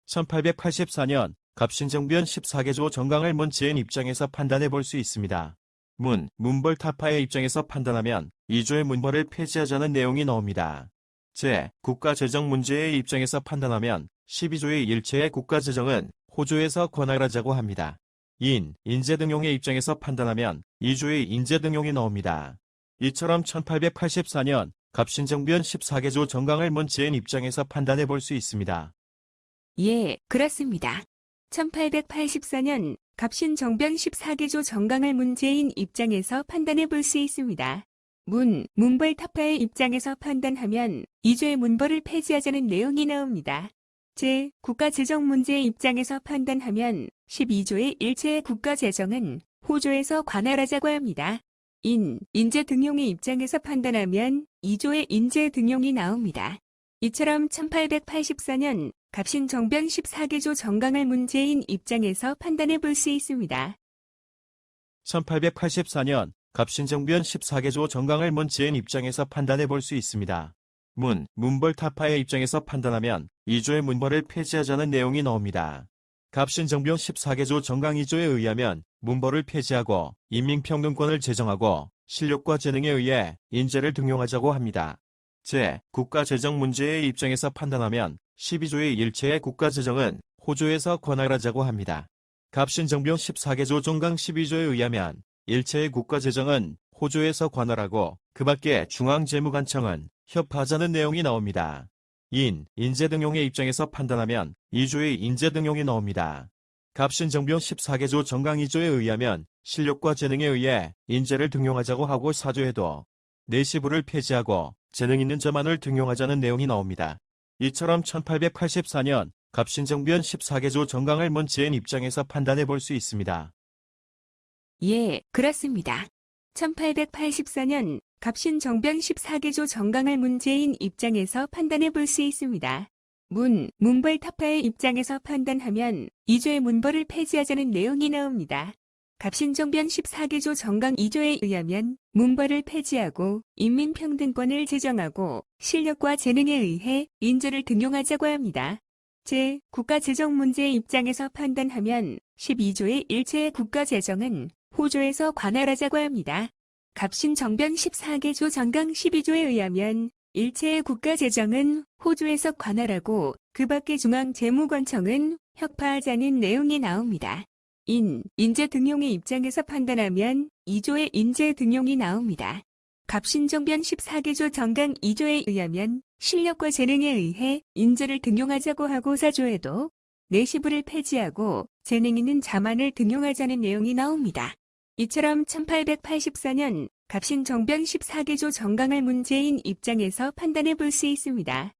1884년 갑신정변 14개조 정강을 문재인 입장에서 판단해 볼 수 있습니다. 문벌타파의 입장에서 판단하면 2조의 문벌을 폐지하자는 내용이 나옵니다. 국가재정 문제의 입장에서 판단하면 12조의 일체의 국가재정은 호조에서 관할하자고 합니다. 인재등용의 입장에서 판단하면 2조의 인재등용이 나옵니다. 이처럼 1884년 갑신정변 14개조 정강을 문재인 입장에서 판단해 볼 수 있습니다. 예, 그렇습니다. 1884년 갑신정변 14개조 정강을 문재인 입장에서 판단해 볼 수 있습니다. 문벌타파의 입장에서 판단하면 2조의 문벌을 폐지하자는 내용이 나옵니다. 국가재정 문제의 입장에서 판단하면 12조의 일체의 국가재정은 호조에서 관할하자고 합니다. 인재등용의 입장에서 판단하면 2조의 인재등용이 나옵니다. 이처럼 1884년 갑신정변 14개조 정강을 문재인 입장에서 판단해 볼 수 있습니다. 1884년 갑신정변 14개조 정강을 문재인 입장에서 판단해 볼 수 있습니다. 문벌타파의 입장에서 판단하면 2조의 문벌을 폐지하자는 내용이 나옵니다. 갑신정변 14개조 정강 2조에 의하면 문벌을 폐지하고 인민평등권을 제정하고 실력과 재능에 의해 인재를 등용하자고 합니다. 국가재정 문제의 입장에서 판단하면 12조의 일체의 국가재정은 호조에서 관할하자고 합니다. 갑신정변 14개조 정강 12조에 의하면 일체의 국가재정은 호조에서 관할하고 그 밖에 중앙재무관청은 협파하자는 내용이 나옵니다. 인재등용의 입장에서 판단하면 2조의 인재등용이 나옵니다. 갑신정변 14개조 정강 2조에 의하면 실력과 재능에 의해 인재를 등용하자고 하고 4조에도 내시부를 폐지하고 재능 있는 자만을 등용하자는 내용이 나옵니다. 이처럼 1884년 갑신정변 14개조 정강을 문재인 입장에서 판단해 볼 수 있습니다. 예, 그렇습니다. 1884년 갑신정변 14개조 정강을 문재인 입장에서 판단해 볼 수 있습니다. 문벌타파의 입장에서 판단하면 2조의 문벌을 폐지하자는 내용이 나옵니다. 갑신정변 14개조 정강 2조에 의하면 문벌을 폐지하고 인민평등권을 제정하고 실력과 재능에 의해 인재를 등용하자고 합니다. 국가재정 문제의 입장에서 판단하면 12조의 일체의 국가재정은 호조에서 관할하자고 합니다. 갑신정변 14개조 정강 12조에 의하면 일체의 국가재정은 호조에서 관할하고 그 밖의 중앙재무관청은 협파하자는 내용이 나옵니다. 인재등용의 입장에서 판단하면 2조의 인재등용이 나옵니다. 갑신정변 14개조 정강 2조에 의하면 실력과 재능에 의해 인재를 등용하자고 하고 4조에도 내시부를 폐지하고 재능 있는 자만을 등용하자는 내용이 나옵니다. 이처럼 1884년 갑신정변 14개조 정강을 문재인 입장에서 판단해 볼 수 있습니다.